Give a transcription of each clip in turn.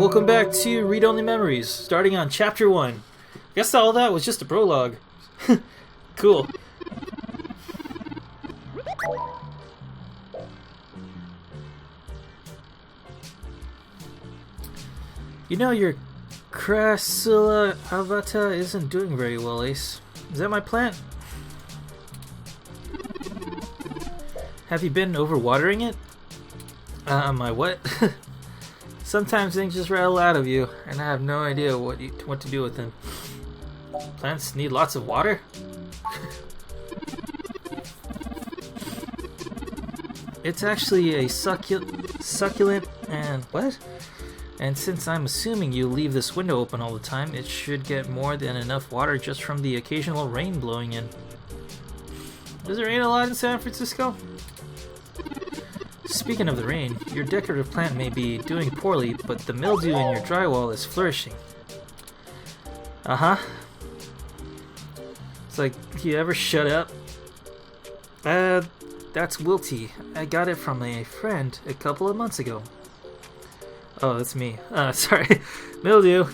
welcome back to Read Only Memories, starting on Chapter 1. Guess all that was just a prologue. Cool. You know, your Crassula avata isn't doing very well, Ace. Is that my plant? Have you been overwatering it? My what? Sometimes things just rattle out of you, and I have no idea what to do with them. Plants need lots of water? It's actually a succulent and what? And since I'm assuming you leave this window open all the time, it should get more than enough water just from the occasional rain blowing in. Does it rain a lot in San Francisco? Speaking of the rain, your decorative plant may be doing poorly, but the mildew in your drywall is flourishing. Uh-huh. It's like, you ever shut up? That's wilty. I got it from a friend a couple of months ago. Oh, that's me. Sorry. Mildew,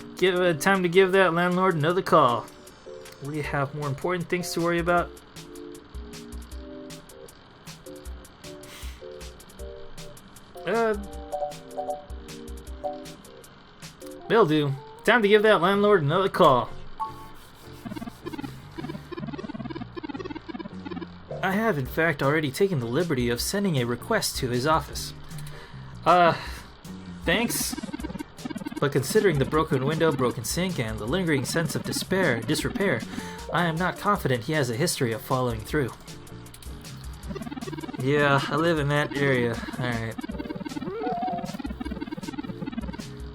time to give that landlord another call. We have more important things to worry about. Mildew, time to give that landlord another call. I have in fact already taken the liberty of sending a request to his office. Thanks. But considering the broken window, broken sink, and the lingering sense of disrepair, I am not confident he has a history of following through. Yeah, I live in that area. Alright.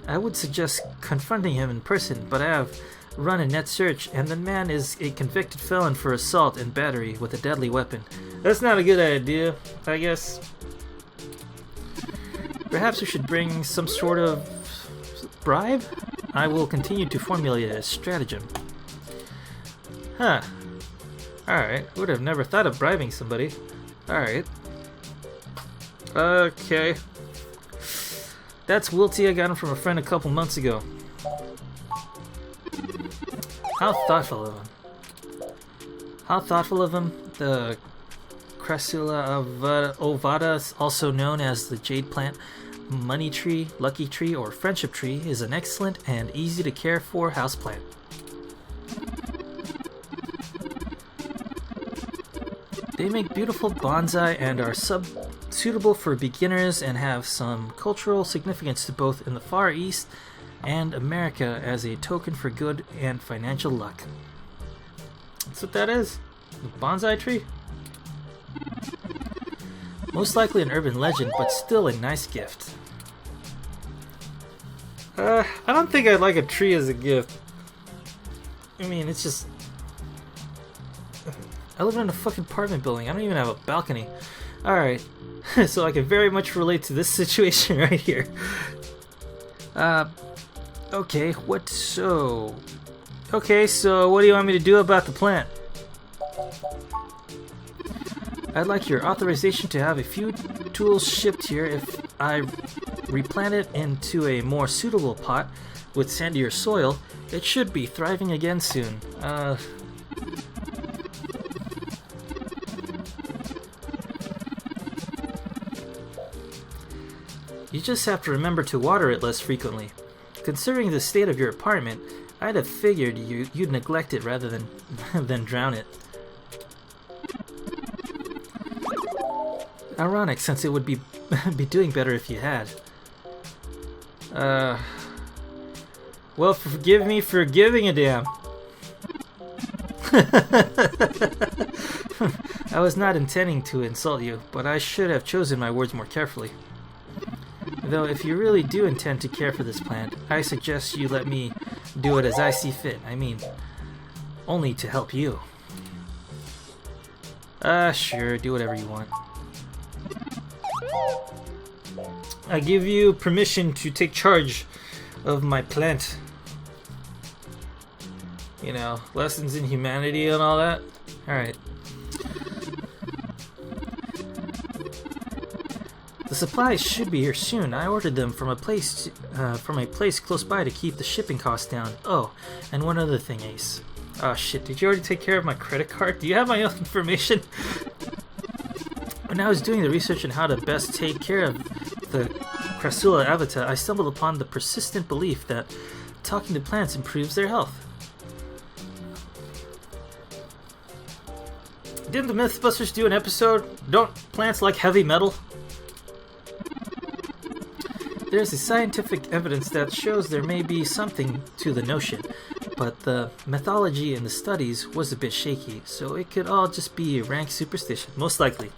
I would suggest confronting him in person, but I have run a net search, and the man is a convicted felon for assault and battery with a deadly weapon. That's not a good idea, I guess. Perhaps we should bring some sort of bribe? I will continue to formulate a stratagem. Huh. Alright, would have never thought of bribing somebody. Alright. Okay. That's wilty. I got him from a friend a couple months ago. How thoughtful of him. How thoughtful of him. The Crassula ovata, also known as the jade plant, money tree, lucky tree, or friendship tree, is an excellent and easy to care for houseplant. They make beautiful bonsai and are suitable for beginners and have some cultural significance to both in the Far East and America as a token for good and financial luck. That's what that is? A bonsai tree? Most likely an urban legend, but still a nice gift. I don't think I'd like a tree as a gift. I mean, it's just... I live in a fucking apartment building. I don't even have a balcony. Alright. So I can very much relate to this situation right here. Okay, so what do you want me to do about the plant? I'd like your authorization to have a few tools shipped here. If I replant it into a more suitable pot with sandier soil, it should be thriving again soon. You just have to remember to water it less frequently. Considering the state of your apartment, I'd have figured you'd neglect it rather than drown it. Ironic, since it would be doing better if you had. Well, forgive me for giving a damn. I was not intending to insult you, but I should have chosen my words more carefully. Though if you really do intend to care for this plant, I suggest you let me do it as I see fit. I mean, only to help you. Sure, do whatever you want. I give you permission to take charge of my plant. You know, lessons in humanity and all that. Alright. The supplies should be here soon. I ordered them from a place close by to keep the shipping costs down. Oh, and one other thing, Ace. Oh shit, did you already take care of my credit card? Do you have my information? When I was doing the research on how to best take care of the Crassula Avata, I stumbled upon the persistent belief that talking to plants improves their health. Didn't the Mythbusters do an episode, Don't Plants Like Heavy Metal? There's a scientific evidence that shows there may be something to the notion, but the methodology in the studies was a bit shaky, so it could all just be rank superstition, most likely.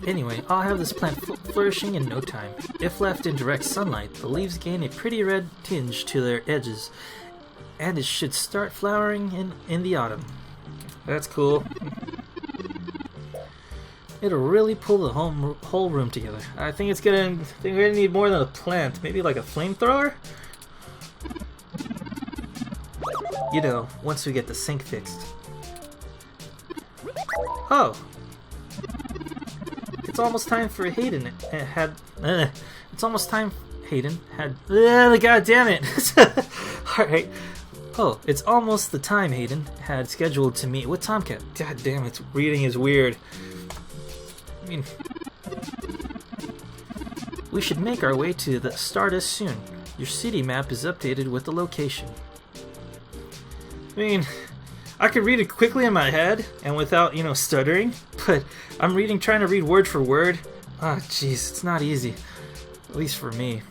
Anyway, I'll have this plant flourishing in no time. If left in direct sunlight, the leaves gain a pretty red tinge to their edges, and it should start flowering in the autumn. That's cool. It'll really pull the whole room together. I think we're gonna need more than a plant. Maybe like a flamethrower? You know, once we get the sink fixed. Oh! It's almost time for Hayden it's almost time Hayden had god damn it! Alright. Oh, it's almost the time Hayden had scheduled to meet with Tomcat. God damn it, reading is weird. I mean, we should make our way to the Stardust soon. Your city map is updated with the location. I mean, I could read it quickly in my head and without, stuttering, but I'm trying to read word for word. Ah, jeez, it's not easy. At least for me.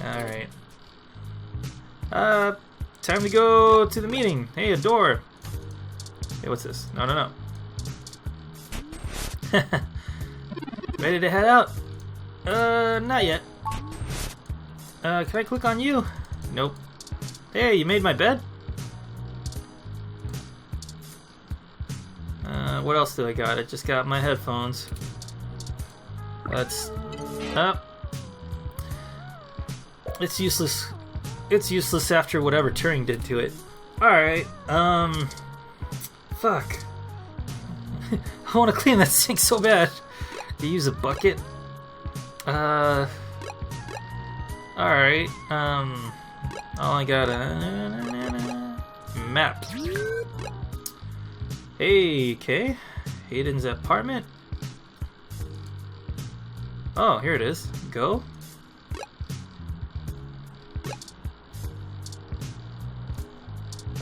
Alright. Time to go to the meeting. Hey, a door. Hey, what's this? No. Ready to head out? Not yet. Can I click on you? Nope. Hey, you made my bed? What else do I got? I just got my headphones. That's up. It's useless. It's useless after whatever Turing did to it. Alright, fuck. I want to clean that sink so bad. Do you use a bucket? Alright, oh, I got a map. Hey, okay. Hayden's apartment. Oh, here it is. Go.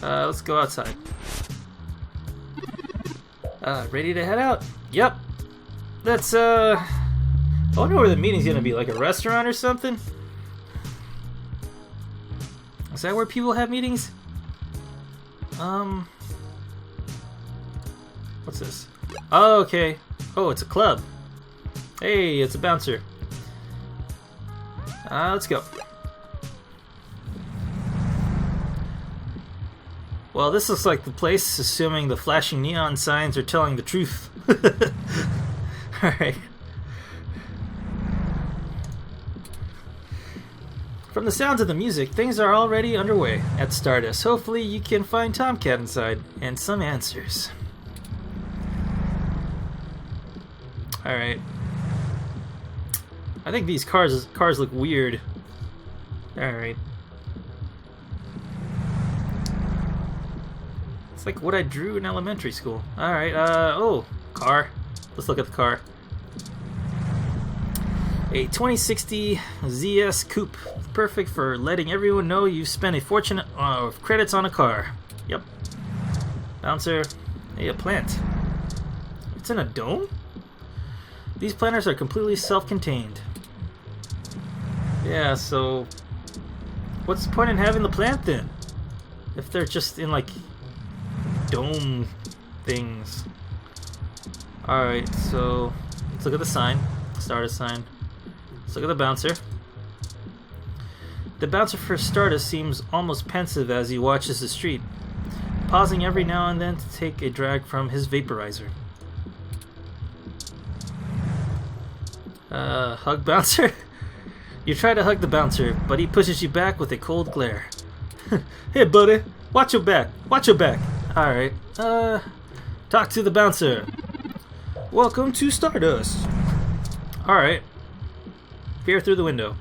Let's go outside. Ready to head out? Yep. Let's, I wonder where the meeting's gonna be, like a restaurant or something? Is that where people have meetings? What's this? Oh, okay. Oh, it's a club. Hey, it's a bouncer. Let's go. Well, this looks like the place, assuming the flashing neon signs are telling the truth. Alright. From the sounds of the music, things are already underway at Stardust. Hopefully you can find Tomcat inside, and some answers. Alright. I think these cars look weird. Alright. It's like what I drew in elementary school. Alright, oh, car. Let's look at the car. A 2060 ZS Coupe. Perfect for letting everyone know you've spent a fortune of credits on a car. Yep. Bouncer. Hey, a plant. It's in a dome? These planters are completely self-contained. Yeah, so what's the point in having the plant then? If they're just in like dome things. Alright, so let's look at the sign. Stardust sign. Let's look at the bouncer. The bouncer for Stardust seems almost pensive as he watches the street, pausing every now and then to take a drag from his vaporizer. Hug bouncer? You try to hug the bouncer, but he pushes you back with a cold glare. Hey buddy, watch your back, watch your back. Alright, Talk to the bouncer. Welcome to Stardust. Alright. Peer through the window.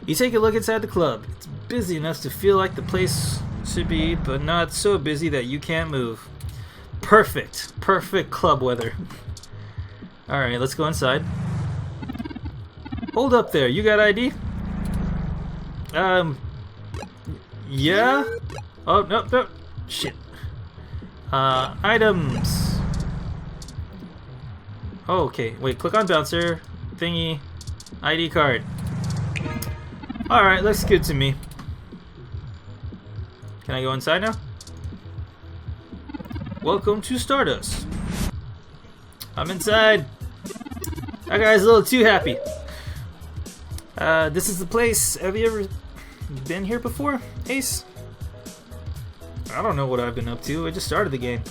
You take a look inside the club. It's busy enough to feel like the place should be, but not so busy that you can't move. Perfect. Perfect club weather. Alright, let's go inside. Hold up there. You got ID? Yeah? Oh, no. Shit. Items. Oh, okay. Wait, click on bouncer. Thingy. ID card. Alright, looks good to me. Can I go inside now? Welcome to Stardust. I'm inside. That guy's a little too happy. This is the place. Have you ever been here before, Ace? I don't know what I've been up to. I just started the game.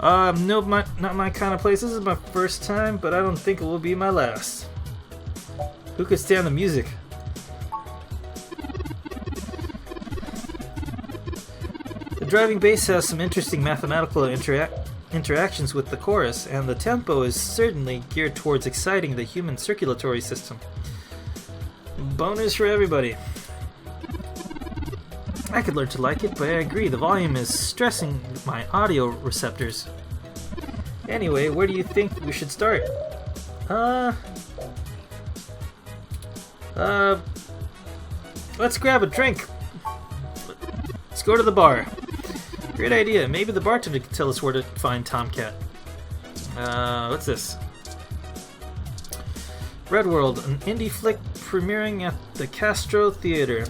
No, not my kind of place. This is my first time, but I don't think it will be my last. Who could stand the music? The driving bass has some interesting mathematical interactions with the chorus, and the tempo is certainly geared towards exciting the human circulatory system. Bonus for everybody. I could learn to like it, but I agree, the volume is stressing my audio receptors. Anyway, where do you think we should start? Let's grab a drink. Let's go to the bar. Great idea. Maybe the bartender can tell us where to find Tomcat. What's this? Red World, an indie flick premiering at the Castro Theater.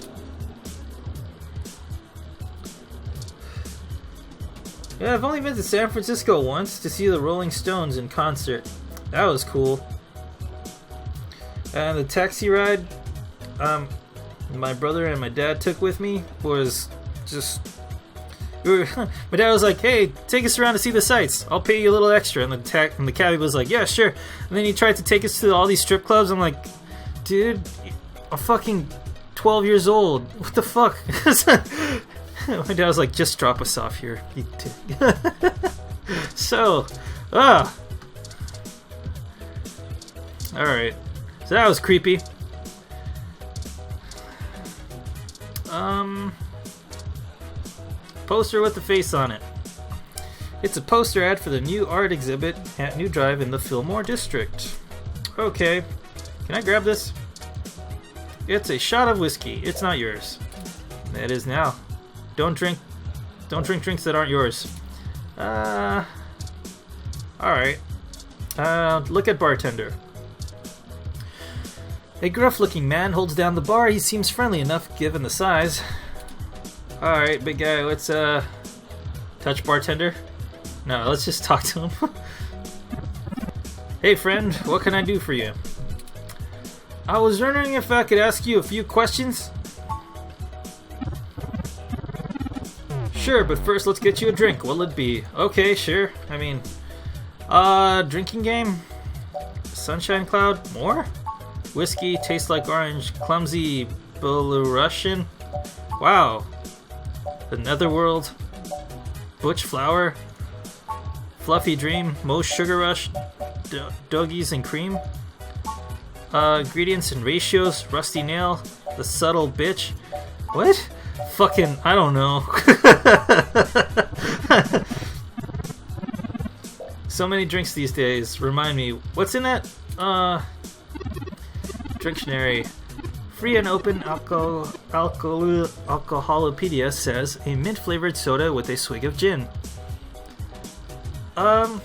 Yeah, I've only been to San Francisco once to see the Rolling Stones in concert. That was cool. And the taxi ride my brother and my dad took with me was just... my dad was like, hey, take us around to see the sights. I'll pay you a little extra. And the cabbie was like, yeah, sure. And then he tried to take us to all these strip clubs. I'm like, dude, I'm fucking 12 years old. What the fuck? My dad was like, just drop us off here. So, alright. So that was creepy. Poster with the face on it. It's a poster ad for the new art exhibit at New Drive in the Fillmore District. Okay. Can I grab this? It's a shot of whiskey. It's not yours. It is now. Don't drink drinks that aren't yours. Alright. Look at bartender. A gruff-looking man holds down the bar. He seems friendly enough given the size. Alright, big guy, let's touch bartender? No, let's just talk to him. Hey friend, what can I do for you? I was wondering if I could ask you a few questions. Sure, but first let's get you a drink. What'll it be? Okay, sure. I mean, drinking game? Sunshine Cloud? More? Whiskey, tastes like orange, clumsy Belarusian? Wow. The Netherworld? Butch Flower? Fluffy Dream? Most Sugar Rush? Doggies and Cream? Ingredients and ratios? Rusty Nail? The Subtle Bitch? What? Fucking, I don't know. So many drinks these days. Remind me, what's in that? Dictionary. Free and open alcoholopedia says a mint-flavored soda with a swig of gin. Would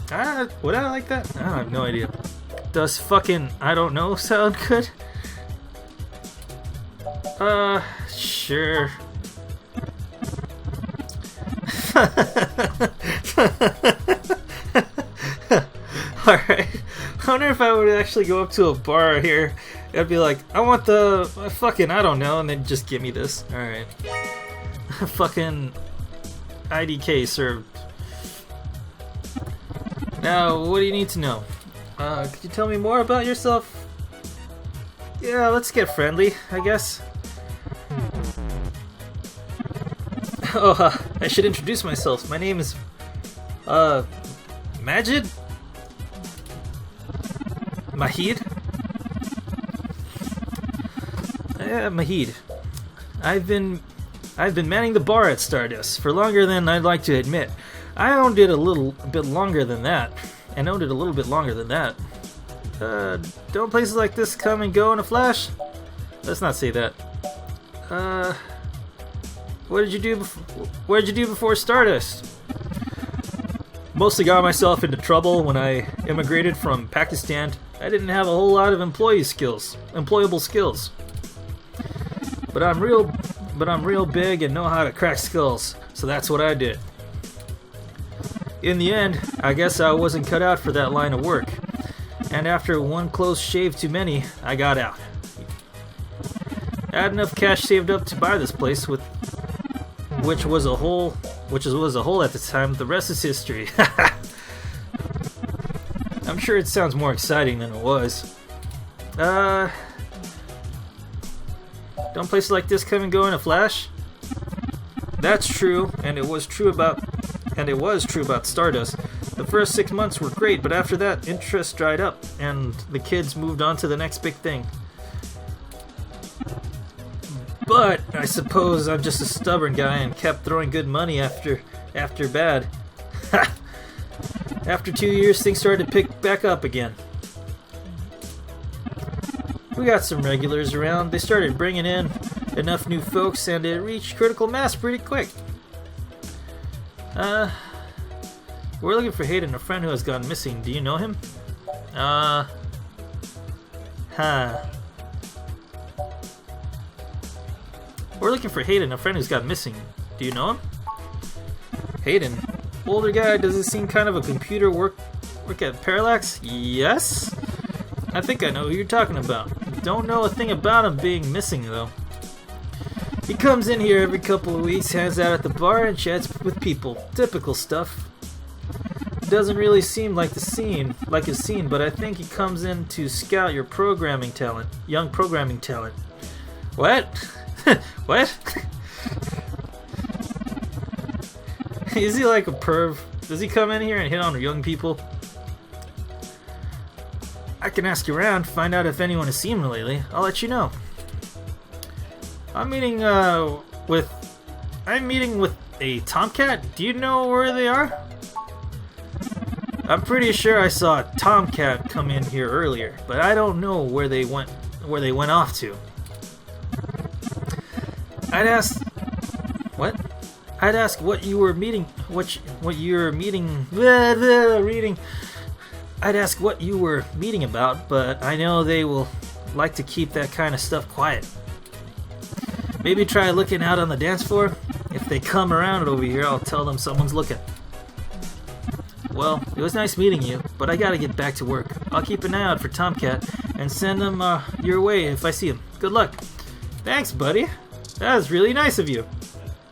I like that? I have no idea. Does fucking I don't know sound good? Sure. Alright. I wonder if I would actually go up to a bar here. I'd be like, I want the fucking I don't know, and then just give me this. Alright. Fucking IDK served. Now, what do you need to know? Could you tell me more about yourself? Yeah, let's get friendly, I guess. Oh, I should introduce myself. My name is, Majid? Mahid? Yeah, Mahid. I've been manning the bar at Stardust for longer than I'd like to admit. I owned it a bit longer than that. Don't places like this come and go in a flash? Let's not say that. What did you do before Stardust? Mostly got myself into trouble when I immigrated from Pakistan. I didn't have a whole lot of employable skills. But I'm real big and know how to crack skulls, so that's what I did. In the end, I guess I wasn't cut out for that line of work. And after one close shave too many, I got out. I had enough cash saved up to buy this place, which was a hole at the time. The rest is history. I'm sure it sounds more exciting than it was. Don't places like this come and go in a flash? That's true, and it was true about Stardust. The first 6 months were great, but after that, interest dried up, and the kids moved on to the next big thing. But I suppose I'm just a stubborn guy and kept throwing good money after bad. After 2 years, things started to pick back up again. We got some regulars around. They started bringing in enough new folks, and it reached critical mass pretty quick. We're looking for Hayden, a friend who has gone missing. Do you know him? We're looking for Hayden, a friend who's gone missing. Do you know him? Hayden. Older guy, does it seem kind of a computer work at Parallax? Yes? I think I know who you're talking about. Don't know a thing about him being missing, though. He comes in here every couple of weeks, hangs out at the bar, and chats with people. Typical stuff. Doesn't really seem like a scene, but I think he comes in to scout your young programming talent. What? What? Is he like a perv? Does he come in here and hit on young people? I can ask around, find out if anyone has seen him lately. I'll let you know. I'm meeting with a tomcat. Do you know where they are? I'm pretty sure I saw a tomcat come in here earlier, but I don't know where they went off to. I'd ask what you were meeting. I'd ask what you were meeting about, but I know they will like to keep that kind of stuff quiet. Maybe try looking out on the dance floor. If they come around over here, I'll tell them someone's looking. Well, it was nice meeting you, but I gotta get back to work. I'll keep an eye out for Tomcat and send him your way if I see him. Good luck. Thanks, buddy. That was really nice of you.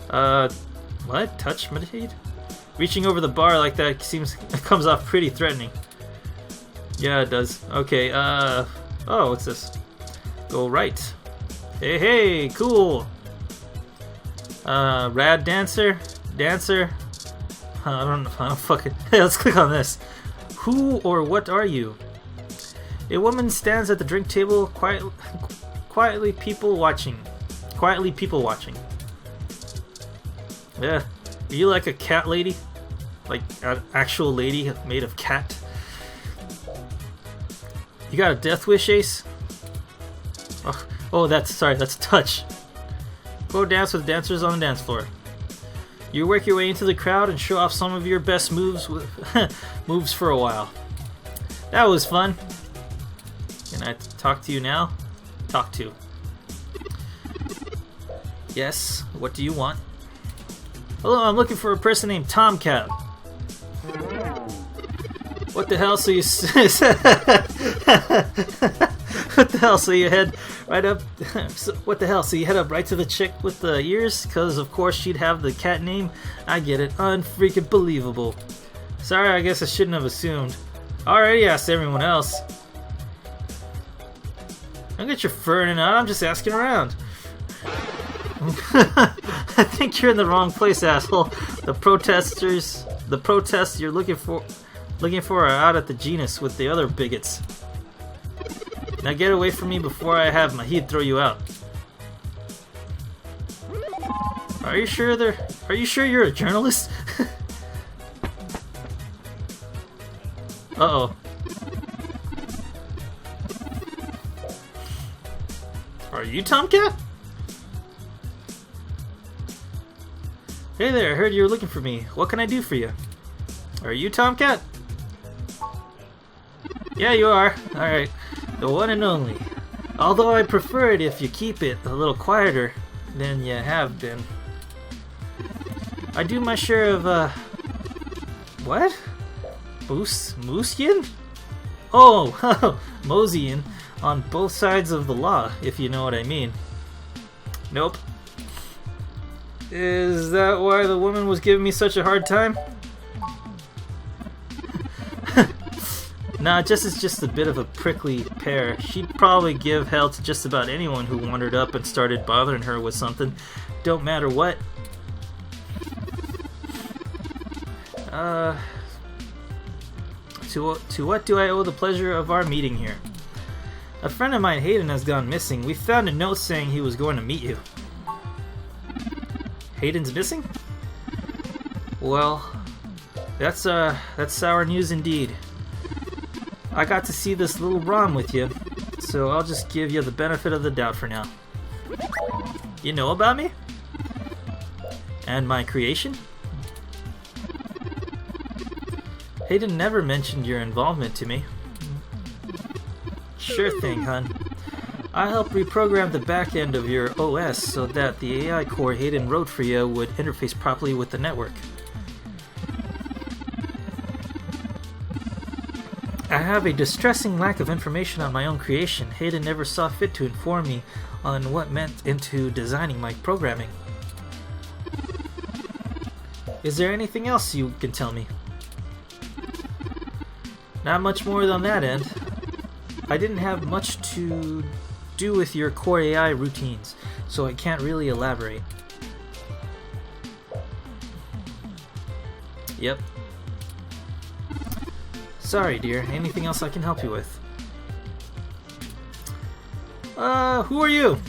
What? Touch meditate? Reaching over the bar like that comes off pretty threatening. Yeah, it does. Okay, oh, what's this? Go right. Hey, cool. Rad dancer. I don't fucking. Hey, let's click on this. Who or what are you? A woman stands at the drink table, quietly people watching. Yeah. Are you like a cat lady? Like an actual lady made of cat? You got a death wish, Ace? Oh, that's touch. Go dance with dancers on the dance floor. You work your way into the crowd and show off some of your best moves moves for a while. That was fun. Can I talk to you now? Talk to. Yes, what do you want? Hello, I'm looking for a person named Tomcat. What the hell? So you what the hell? So you head right up? What the hell? So you head up right to the chick with the ears? Cause of course she'd have the cat name. I get it. Unfreaking believable. Sorry, I guess I shouldn't have assumed. Already asked everyone else. Don't get your fur in out. I'm just asking around. I think you're in the wrong place, asshole. The protest you're looking for looking for her out at the genus with the other bigots. Now get away from me before I have Mahid throw you out. Are you sure you're a journalist? Uh-oh. Are you Tomcat? Hey there, I heard you were looking for me. What can I do for you? Are you Tomcat? Yeah, you are. Alright. The one and only. Although I prefer it if you keep it a little quieter than you have been. I do my share of, what? Moosian? Oh, Mosian on both sides of the law, if you know what I mean. Nope. Is that why the woman was giving me such a hard time? Nah, it's just a bit of a prickly pear. She'd probably give hell to just about anyone who wandered up and started bothering her with something. Don't matter what. To what do I owe the pleasure of our meeting here? A friend of mine, Hayden, has gone missing. We found a note saying he was going to meet you. Hayden's missing? Well, that's sour news indeed. I got to see this little ROM with you, so I'll just give you the benefit of the doubt for now. You know about me? And my creation? Hayden never mentioned your involvement to me. Sure thing, hun. I helped reprogram the back end of your OS so that the AI core Hayden wrote for you would interface properly with the network. I have a distressing lack of information on my own creation. Hayden never saw fit to inform me on what went into designing my programming. Is there anything else you can tell me? Not much more on that end. I didn't have much to do with your core AI routines, so I can't really elaborate. Yep. Sorry, dear. Anything else I can help you with? Who are you?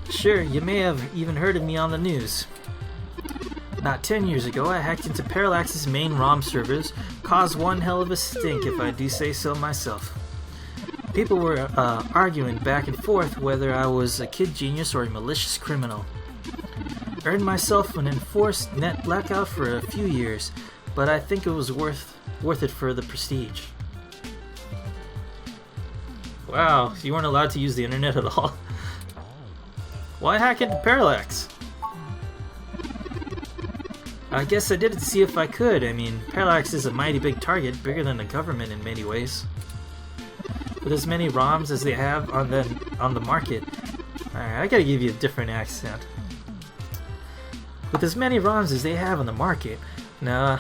Sure, you may have even heard of me on the news. About 10 years ago, I hacked into Parallax's main ROM servers, caused one hell of a stink if I do say so myself. People were arguing back and forth whether I was a kid genius or a malicious criminal. Earned myself an enforced net blackout for a few years, but I think it was worth it for the prestige. Wow, so you weren't allowed to use the internet at all? Why hack into Parallax? I guess I did it to see if I could. I mean, Parallax is a mighty big target, bigger than the government in many ways. With as many ROMs as they have on the market. Alright, I gotta give you a different accent. With as many ROMs as they have on the market. Now,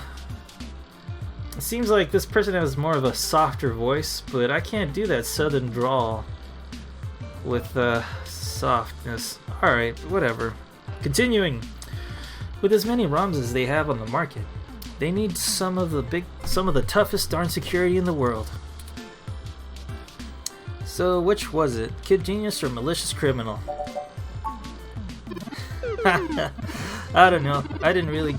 it seems like this person has more of a softer voice, but I can't do that southern drawl with softness. Alright, whatever. Continuing. With as many ROMs as they have on the market, they need some of the toughest darn security in the world. So which was it? Kid genius or malicious criminal? I don't know. I didn't really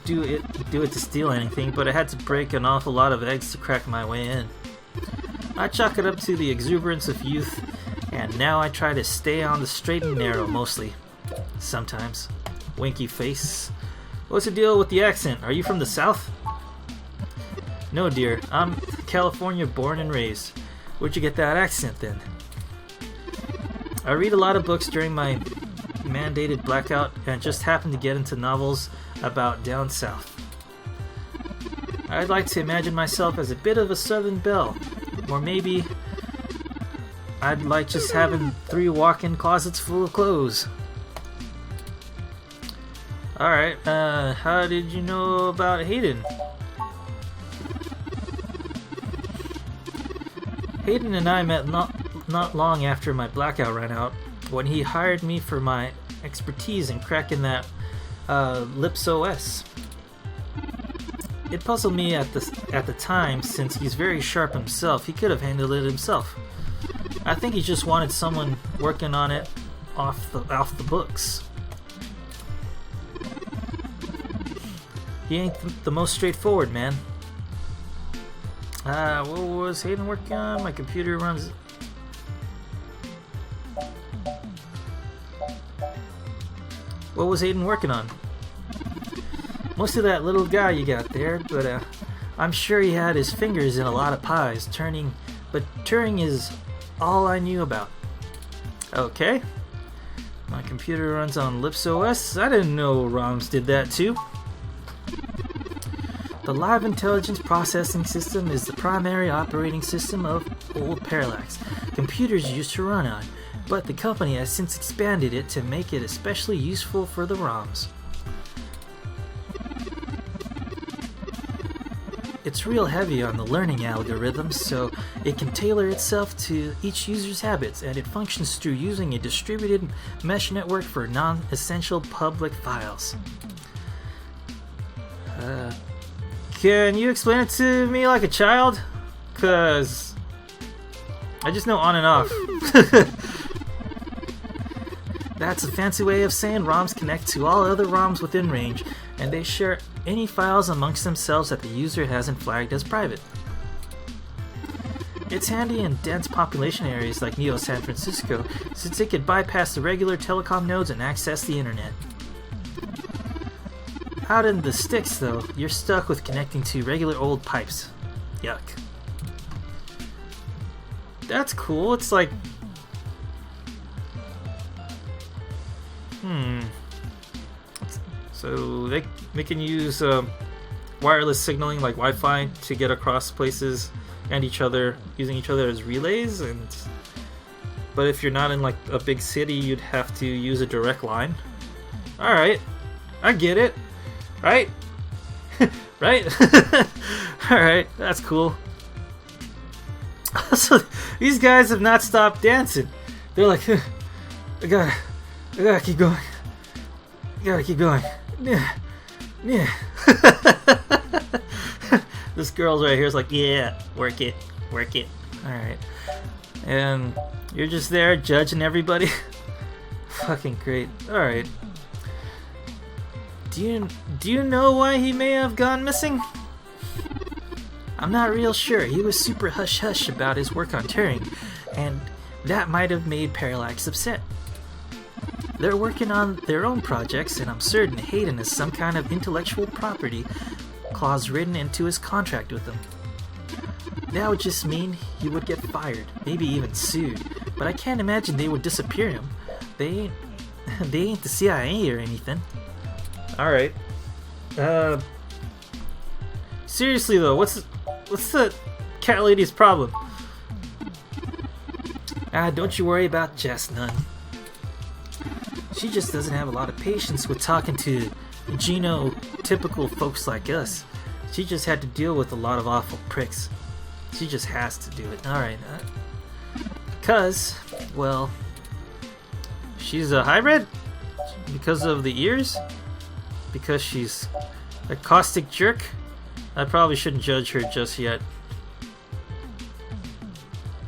do it to steal anything, but I had to break an awful lot of eggs to crack my way in. I chalk it up to the exuberance of youth, and now I try to stay on the straight and narrow mostly. Sometimes. Winky face. What's the deal with the accent? Are you from the South? No, dear. I'm California born and raised. Where'd you get that accent then? I read a lot of books during my mandated blackout and just happened to get into novels about down south. I'd like to imagine myself as a bit of a Southern belle, or maybe I'd like just having 3 walk-in closets full of clothes. Alright, how did you know about Hayden? Hayden and I met not long after my blackout ran out, when he hired me for my expertise in cracking that Lips OS. It puzzled me at the time, since he's very sharp himself. He could have handled it himself. I think he just wanted someone working on it off the books. He ain't the most straightforward, man. What was Hayden working on? My computer runs... What was Hayden working on? Most of that little guy you got there, but I'm sure he had his fingers in a lot of pies. But Turing is all I knew about. Okay. My computer runs on LipsOS. I didn't know ROMs did that too. The Live Intelligence Processing System is the primary operating system of old Parallax. Computers used to run on, but the company has since expanded it to make it especially useful for the ROMs. It's real heavy on the learning algorithms, so it can tailor itself to each user's habits, and it functions through using a distributed mesh network for non-essential public files. Can you explain it to me like a child? 'Cause I just know on and off. That's a fancy way of saying ROMs connect to all other ROMs within range, and they share any files amongst themselves that the user hasn't flagged as private. It's handy in dense population areas like Neo San Francisco, since it could bypass the regular telecom nodes and access the internet. Out in the sticks, though, you're stuck with connecting to regular old pipes. Yuck. That's cool. It's like... So they can use wireless signaling like Wi-Fi to get across places and each other, using each other as relays. But if you're not in like a big city, you'd have to use a direct line. All right, I get it. Right? Right? Alright, that's cool. So, these guys have not stopped dancing. They're like, I gotta keep going. I gotta keep going. Yeah. This girl's right here is like, yeah, work it. Alright. And you're just there judging everybody. Fucking great. Alright. Do you know why he may have gone missing? I'm not real sure. He was super hush-hush about his work on Turing, and that might have made Parallax upset. They're working on their own projects, and I'm certain Hayden has some kind of intellectual property clause written into his contract with them. That would just mean he would get fired, maybe even sued, but I can't imagine they would disappear him. They ain't the CIA or anything. Alright. Seriously though, what's the cat lady's problem? Don't you worry about Jess none. She just doesn't have a lot of patience with talking to genotypical folks like us. She just had to deal with a lot of awful pricks. She just has to do it. Alright. Because, well, she's a hybrid? Because of the ears? Because she's a caustic jerk? I probably shouldn't judge her just yet.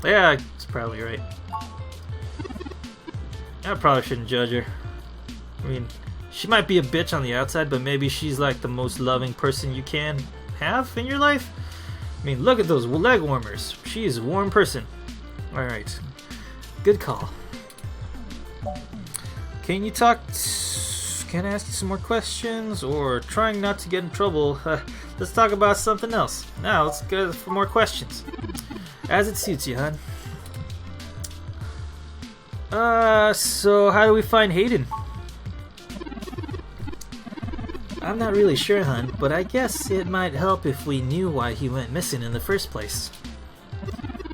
Yeah, it's probably right. I probably shouldn't judge her. I mean, she might be a bitch on the outside, but maybe she's like the most loving person you can have in your life. I mean, look at those leg warmers. She's a warm person. Alright. Good call. Can you talk... Can I ask you some more questions? Or trying not to get in trouble, let's talk about something else. Now, let's go for more questions. As it suits you, hon. So how do we find Hayden? I'm not really sure, hon, but I guess it might help if we knew why he went missing in the first place.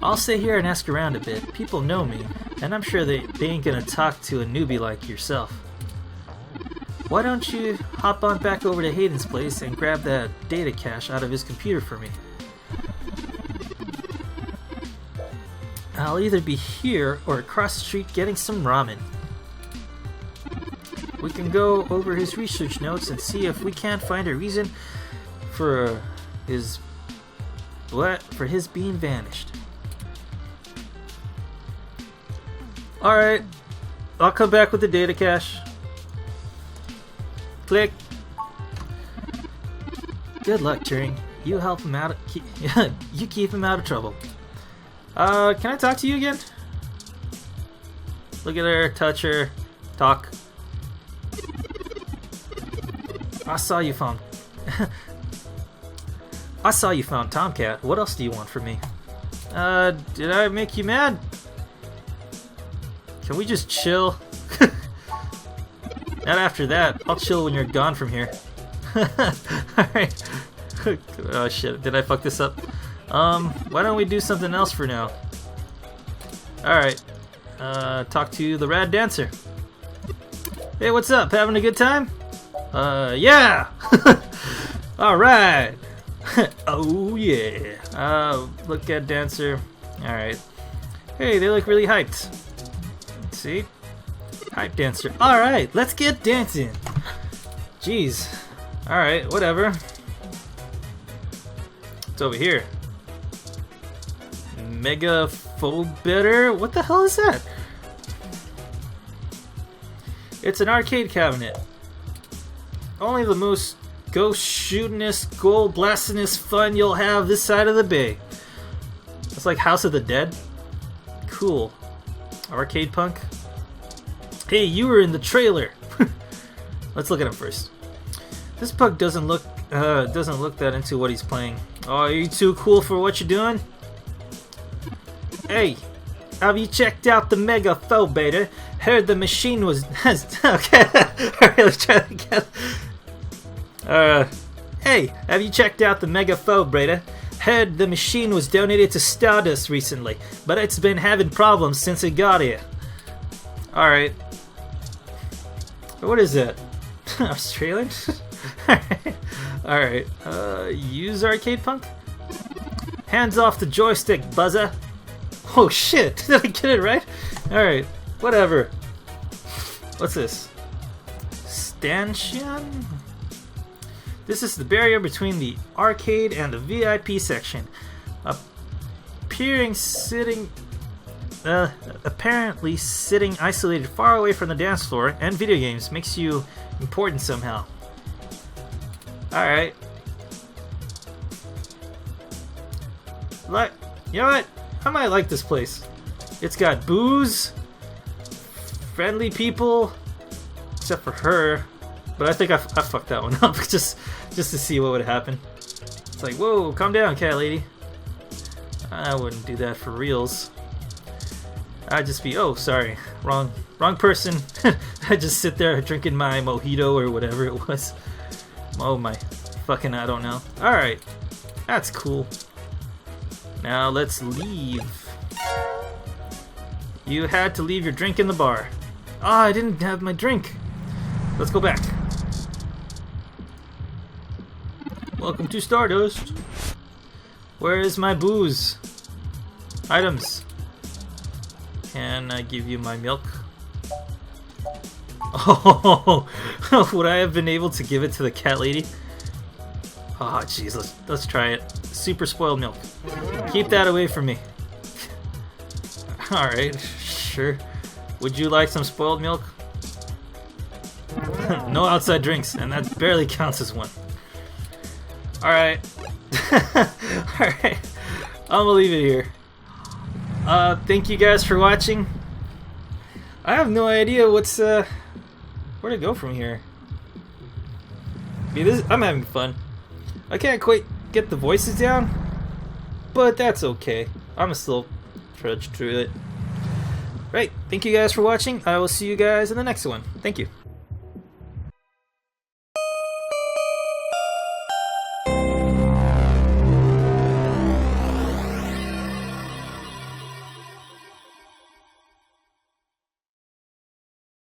I'll stay here and ask around a bit. People know me, and I'm sure they ain't gonna talk to a newbie like yourself. Why don't you hop on back over to Hayden's place and grab that data cache out of his computer for me? I'll either be here or across the street getting some ramen. We can go over his research notes and see if we can't find a reason for his being vanished. Alright, I'll come back with the data cache. Click. Good luck, Turing. You help him out. You keep him out of trouble. Can I talk to you again? Look at her, touch her, talk. I saw you found Tomcat. What else do you want from me? Did I make you mad? Can we just chill? Not after that. I'll chill when you're gone from here. Alright. Oh shit, did I fuck this up? Why don't we do something else for now? Alright. Talk to the rad dancer. Hey, what's up? Having a good time? Yeah! Alright! Oh yeah! Look at dancer. Alright. Hey, they look really hyped. Let's see? Hype dancer. Alright, let's get dancing! Jeez. Alright, whatever. It's over here. Mega Phobetter? What the hell is that? It's an arcade cabinet. Only the most ghost shootin'est, gold blastin'est fun you'll have this side of the bay. It's like House of the Dead. Cool. Arcade punk. Hey, you were in the trailer. Let's look at him first. This punk doesn't look that into what he's playing. Oh, are you too cool for what you're doing? Hey, have you checked out the Mega Phobetter? Heard the machine was okay. Alright, let's try that again. Hey, have you checked out the Mega Phobetter? Heard the machine was donated to Stardust recently, but it's been having problems since it got here. Alright. What is that? Australian? Alright. Use arcade punk? Hands off the joystick, buzzer. Oh shit! Did I get it right? Alright. Whatever. What's this? Stanchion? This is the barrier between the arcade and the VIP section. Apparently sitting isolated far away from the dance floor and video games makes you important somehow. Alright. You know what? I might like this place. It's got booze, friendly people, except for her. But I think I fucked that one up just to see what would happen. It's like, whoa, calm down, cat lady. I wouldn't do that for reals. I'd just be, oh, sorry, wrong person. I'd just sit there drinking my mojito or whatever it was. Oh my fucking, I don't know. Alright, that's cool. Now let's leave. You had to leave your drink in the bar. Ah, I didn't have my drink. Let's go back. Welcome to Stardust. Where is my booze? Items. Can I give you my milk? Oh, would I have been able to give it to the cat lady? Oh, jeez, let's try it. Super spoiled milk. Keep that away from me. Alright, sure. Would you like some spoiled milk? No outside drinks, and that barely counts as one. Alright. Alright. I'm gonna leave it here. Thank you guys for watching. I have no idea what's, where to go from here. I mean, I'm having fun. I can't quite get the voices down, but that's okay. I'm still trudge through it. Right, thank you guys for watching. I will see you guys in the next one. Thank you.